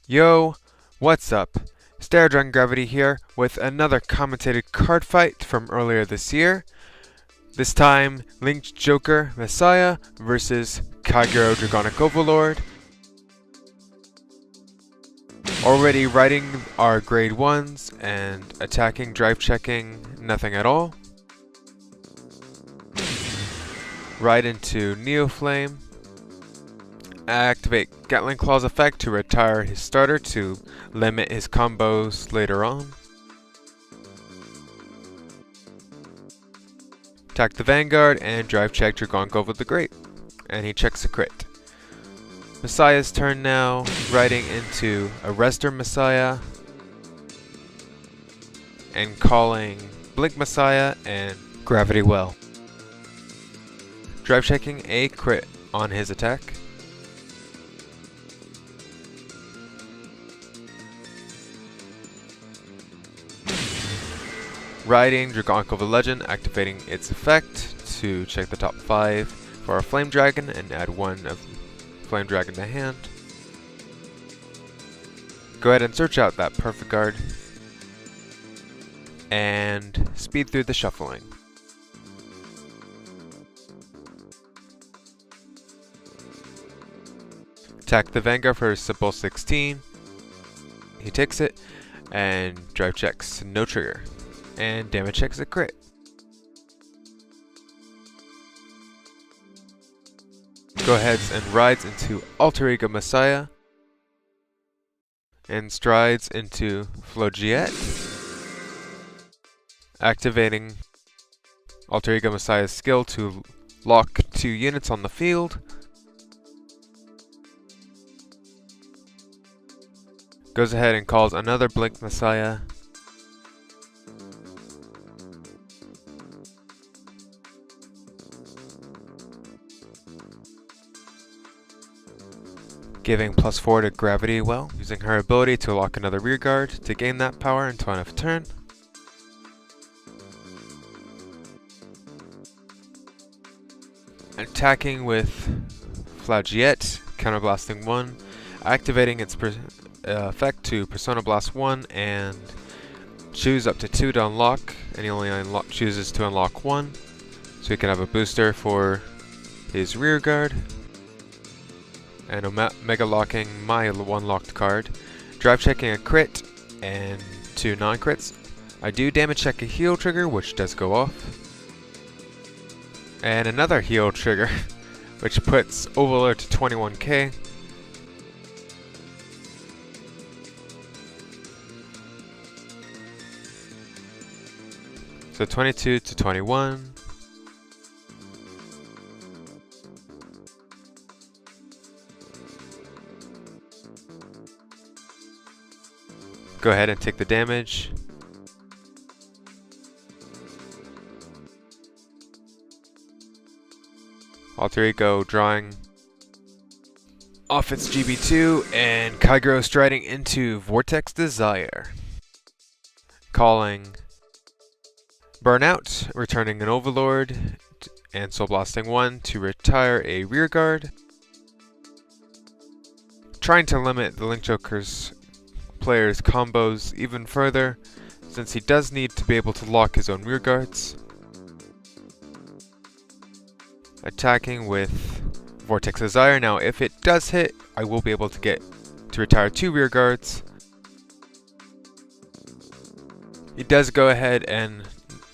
Yo, what's up? StereoDragonGravity here with another commentated card fight from earlier this year. This time, Linked Joker Messiah versus KAGERO Dragonic Overlord. Already riding our grade 1s and attacking, drive checking, nothing at all. Ride into Neoflame. Activate Gatling Claw's effect to retire his starter to limit his combos later on. Attack the Vanguard and drive check Dragonic over the Great, and he checks a crit. Messiah's turn now, riding into Arrestor Messiah and calling Blink Messiah and Gravity Well. Drive checking a crit on his attack. Riding Dragonic over Legend, activating its effect to check the top 5 for our Flame Dragon and add 1 of Flame Dragon to hand. Go ahead and search out that Perfect Guard and speed through the shuffling. Attack the Vanguard for a simple 16. He takes it and drive checks, no trigger. And damage checks a crit. Go ahead and rides into Alter Ego Messiah. And strides into Flogiet. Activating Alter Ego Messiah's skill to lock 2 units on the field. Goes ahead and calls another Blink Messiah. Giving +4 to Gravity Well, using her ability to lock another rear guard to gain that power until end of turn. Attacking with Flogiet, counterblasting 1, activating its effect to Persona Blast 1 and choose up to 2 to unlock, and he only chooses to unlock 1, so he can have a booster for his rear guard. And Mega locking my 1 locked card, drive checking a crit and 2 non-crits. I do damage check a heal trigger, which does go off, and another heal trigger, which puts Overlord to 21k. So 22 to 21. Go ahead and take the damage. Alter Ego drawing off its GB2 and KAGERO striding into Vortex Desire. Calling Burnout, returning an Overlord and Soul Blasting 1 to retire a rear guard. Trying to limit the Link Joker's player's combos even further, since he does need to be able to lock his own rear guards. Attacking with Vortex Desire. Now if it does hit, I will be able to retire 2 rear guards. He does go ahead and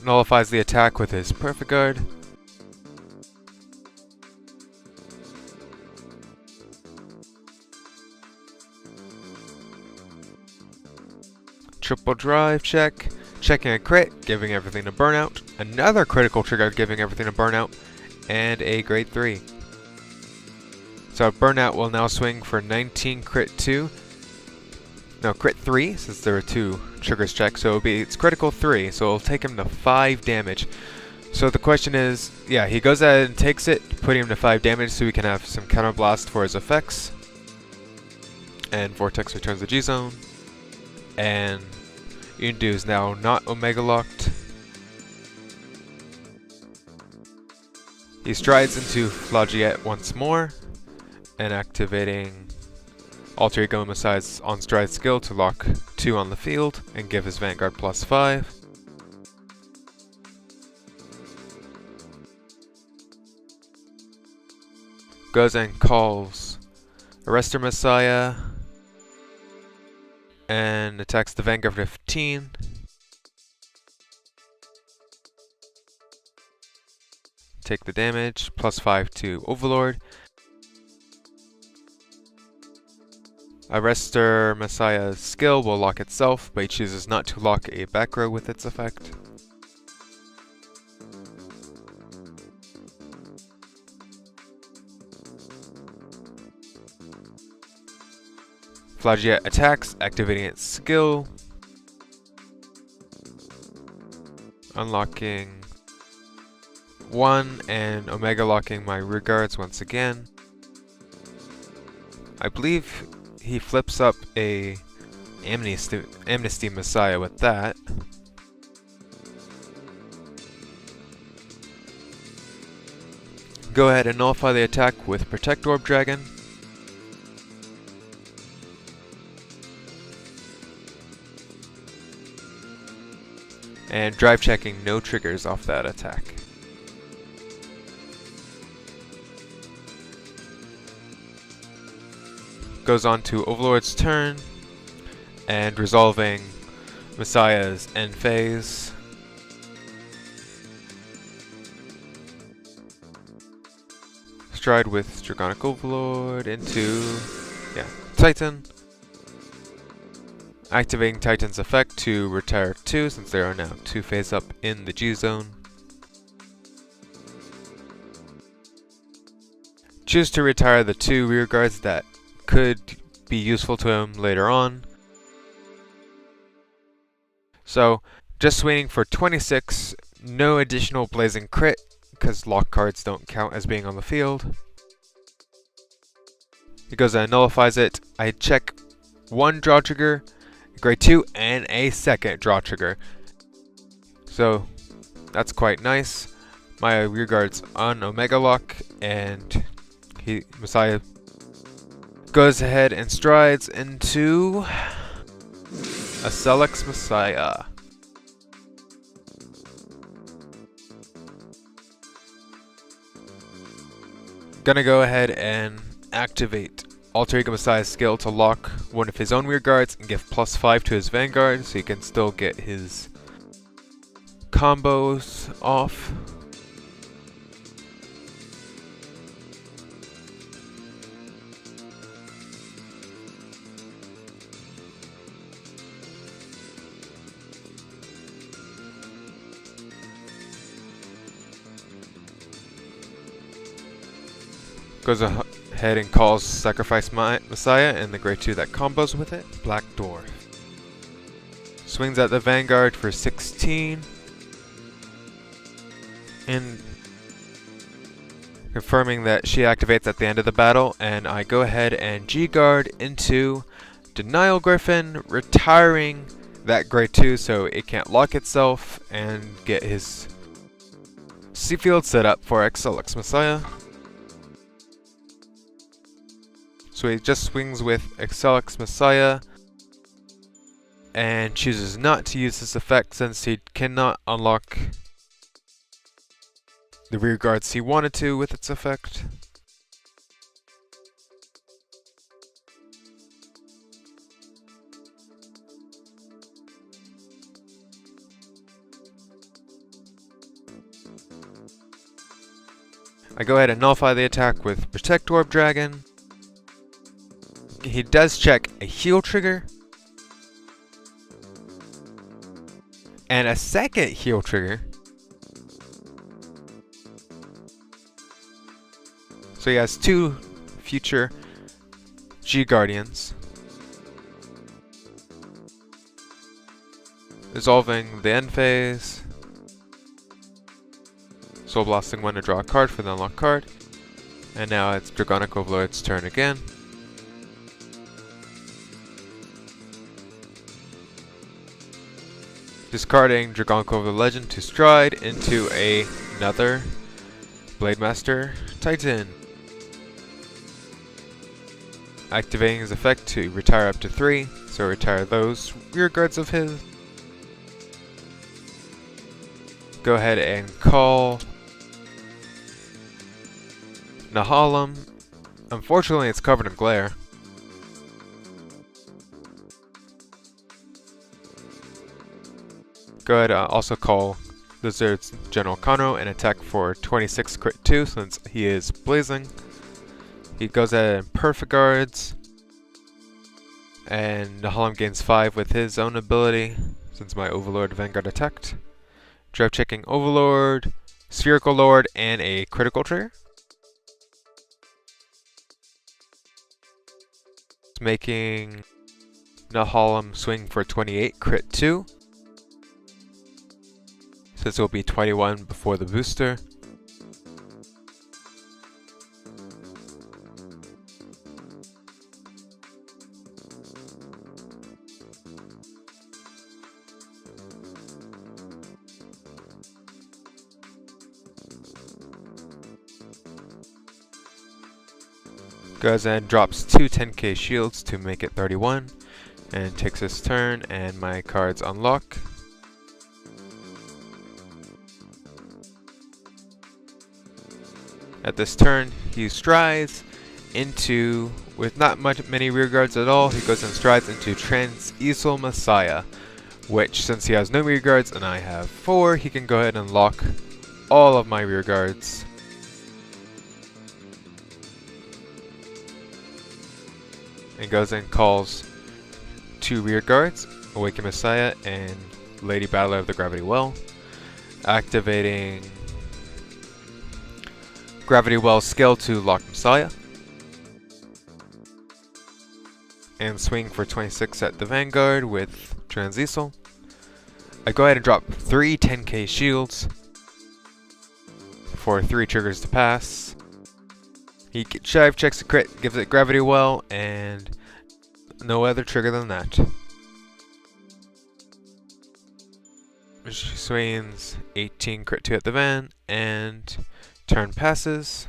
nullifies the attack with his Perfect Guard. Triple drive check, checking a crit, giving everything a burnout, another critical trigger giving everything a burnout, and a grade 3. So burnout will now swing for 19 crit 2. No, crit 3, since there were 2 triggers checked, so it's critical 3, so it'll take him to 5 damage. So the question is, yeah, he goes ahead and takes it, putting him to 5 damage so we can have some counterblast for his effects. And Vortex returns the G-Zone. And Undu is now not Omega locked. He strides into Flogiet once more, and activating Alter Ego Messiah's on stride skill to lock 2 on the field and give his Vanguard +5. Goes and calls Arrestor Messiah and attacks the Vanguard 15. Take the damage, +5 to Overlord. Arrestor Messiah's skill will lock itself, but he chooses not to lock a back row with its effect. Flageolet attacks, activating its skill, unlocking 1 and Omega locking my rear guards once again. I believe he flips up a Amnesty Messiah with that. Go ahead and nullify the attack with Protect Orb Dragon. And drive checking no triggers off that attack. Goes on to Overlord's turn and resolving Messiah's end phase. Stride with Dragonic Overlord into Titan. Activating Titan's effect to retire 2 since there are now 2 phase up in the G zone. Choose to retire the 2 rear guards that could be useful to him later on. So, just waiting for 26, no additional blazing crit because lock cards don't count as being on the field. He goes and nullifies it. I check 1 draw trigger, grade 2, and a second draw trigger. So that's quite nice. My rear guard's on Omega lock, and Messiah goes ahead and strides into a Celex Messiah. Gonna go ahead and activate Alter Ego Messiah's skill to lock 1 of his own rear guards and give +5 to his Vanguard so he can still get his combos off. Goes ahead and calls Sacrifice Messiah and the grade 2 that combos with it, Black Dwarf. Swings at the Vanguard for 16. And confirming that she activates at the end of the battle, and I go ahead and G-Guard into Denial Griffin, retiring that grade 2 so it can't lock itself, and get his C-Field set up for Celex Messiah. So he just swings with Celex Messiah and chooses not to use this effect since he cannot unlock the rear guards he wanted to with its effect. I go ahead and nullify the attack with Protect Orb Dragon. He does check a heal trigger and a second heal trigger. So he has 2 future G-Guardians. Resolving the end phase. Soul Blasting 1 to draw a card for the unlock card. And now it's Dragonic Overlord's turn again. Discarding Dragonic Overlord Legend to stride into another Blade Master Titan. activating his effect to retire up to 3, so retire those rear guards of his. Go ahead and call Nahalem. Unfortunately, it's covered in glare. Go ahead and also call Lizard's General Kano and attack for 26 crit 2 since he is blazing. He goes ahead and perfect guards, and Nahalem gains 5 with his own ability since my Overlord Vanguard attacked. Drive checking Overlord, Spherical Lord, and a critical trigger. Making Nahalem swing for 28 crit 2. Since it will be 21 before the booster. Goes and drops 2 10k shields to make it 31, and takes his turn, and my cards unlock. At this turn, he strides into, with not many rear guards at all, he goes and strides into Trans-Easel Messiah, which, since he has no rear guards and I have 4, he can go ahead and lock all of my rear guards. And goes and calls 2 rear guards, Awakened Messiah and Lady Battler of the Gravity Well, activating Gravity Well skill to lock Messiah, and swing for 26 at the Vanguard with Trans-Easel. I go ahead and drop 3 10k shields for 3 triggers to pass. He Shive checks a crit, gives it Gravity Well, and no other trigger than that. She swings 18 crit 2 at the Van, and turn passes.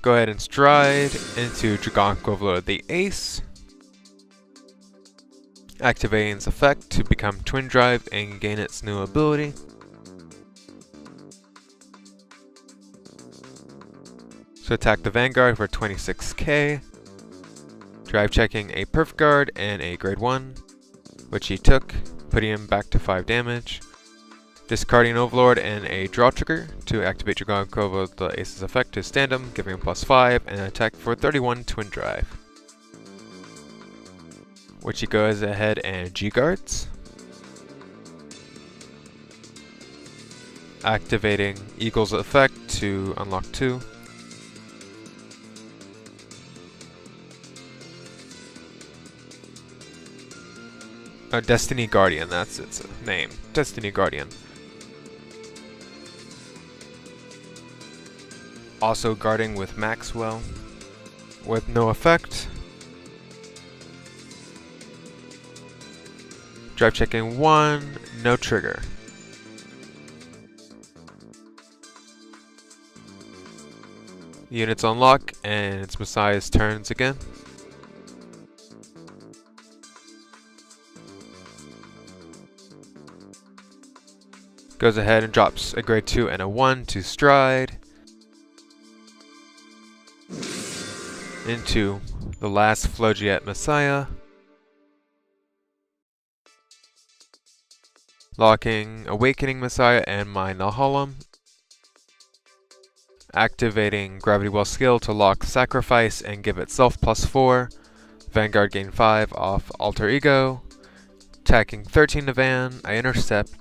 Go ahead and stride into Dragonic Overlord the Ace, activating its effect to become Twin Drive and gain its new ability. So attack the Vanguard for 26k, drive checking a Perfect Guard and a grade 1, which he took, putting him back to 5 damage. Discarding Overlord and a draw trigger to activate Dragonic Overlord the Ace's effect to stand him, giving him +5, and an attack for 31 Twin Drive, which he goes ahead and G-Guards. Activating Eagle's effect to unlock 2. Destiny Guardian, that's its name. Destiny Guardian. Also guarding with Maxwell, with no effect. Drive checking 1, no trigger. Units unlock, and it's Messiah's turns again. Goes ahead and drops a grade 2 and a 1 to stride into the last Flogiet Messiah, locking Awakening Messiah and my Nahalem, activating Gravity Well skill to lock Sacrifice and give itself +4, Vanguard gain 5 off Alter Ego, attacking 13 to Van, I intercept.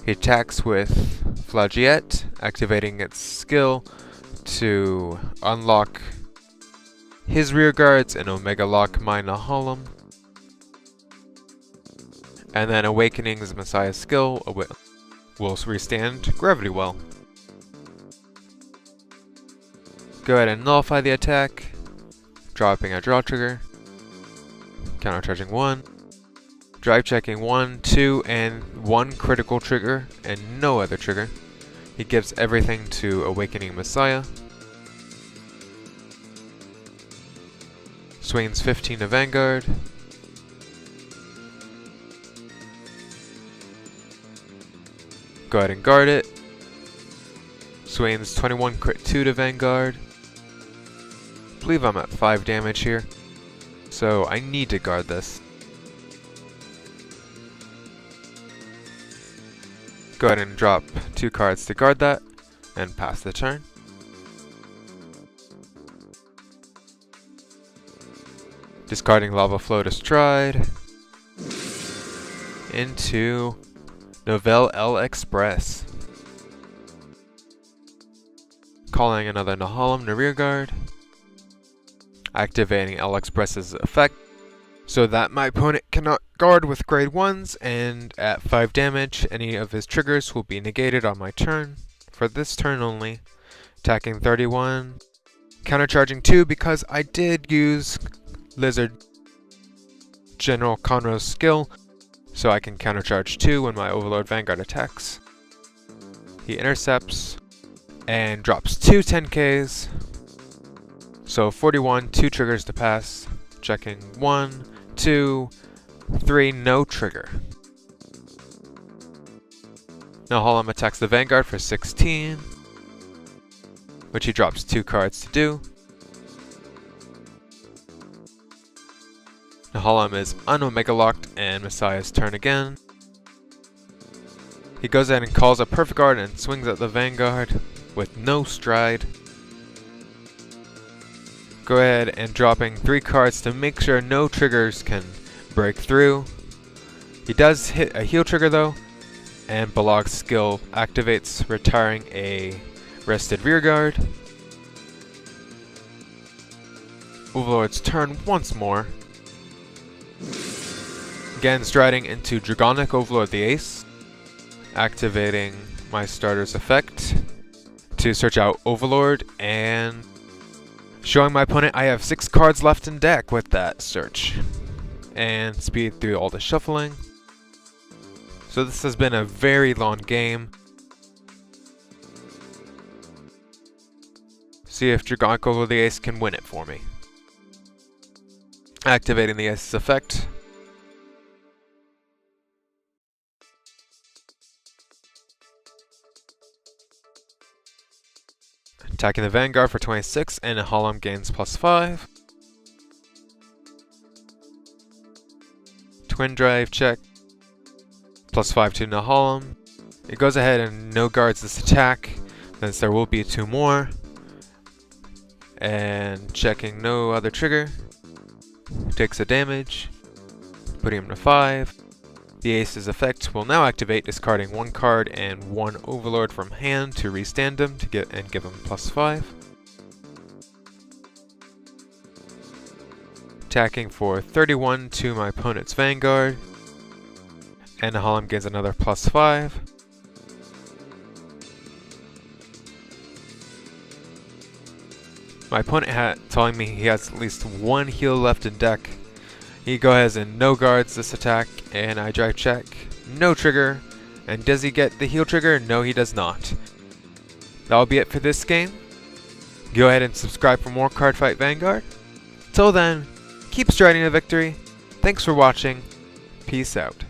He attacks with Flogiet, activating its skill to unlock his rear guards and Omega lock my Nahalem. And then Awakening's Messiah skill will restand Gravity Well. Go ahead and nullify the attack, dropping a draw trigger, countercharging 1, drive checking 1, 2, and 1 critical trigger, and no other trigger. He gives everything to Awakening Messiah. Swings 15 to Vanguard. Go ahead and guard it. Swings 21 crit 2 to Vanguard. I believe I'm at 5 damage here, so I need to guard this. Go ahead and drop 2 cards to guard that, and pass the turn. Discarding Lava Flow to Stride. Into Nouvelle L Express. Calling another Nahalem to rearguard. Activating L Express's effect, so that my opponent cannot guard with grade 1s, and at 5 damage, any of his triggers will be negated on my turn, for this turn only. Attacking 31, countercharging 2 because I did use Lizard General Conroe's skill, so I can countercharge 2 when my Overlord Vanguard attacks. He intercepts, and drops 2 10Ks, so 41, 2 triggers to pass. Checking 1, 2, 3, no trigger. Now Nahalem attacks the Vanguard for 16, which he drops 2 cards to do. Nahalem is un-Omega locked, and Messiah's turn again. He goes ahead and calls a Perfect Guard and swings at the Vanguard with no stride. Go ahead and dropping 3 cards to make sure no triggers can break through. He does hit a heal trigger though, and Balog's skill activates, retiring a rested rearguard. Overlord's turn once more. Again striding into Dragonic Overlord the Ace, activating my starter's effect to search out Overlord, and showing my opponent I have 6 cards left in deck with that search, and speed through all the shuffling. So this has been a very long game. See if Dragonic Overlord the Ace can win it for me. Activating the Ace's effect. Attacking the Vanguard for 26, and Nahalem gains +5. Twin Drive check. +5 to Nahalem. It goes ahead and no guards this attack, since there will be 2 more. And checking no other trigger. Takes a damage, putting him to 5. The Ace's effect will now activate, discarding 1 card and 1 Overlord from hand to restand him to give him +5. Attacking for 31 to my opponent's Vanguard, and Nahalem gains another +5. My opponent telling me he has at least 1 heal left in deck. He goes and no guards this attack, and I drive check, no trigger. And does he get the heal trigger? No, he does not. That'll be it for this game. Go ahead and subscribe for more Cardfight Vanguard. Till then, keep striding to victory. Thanks for watching. Peace out.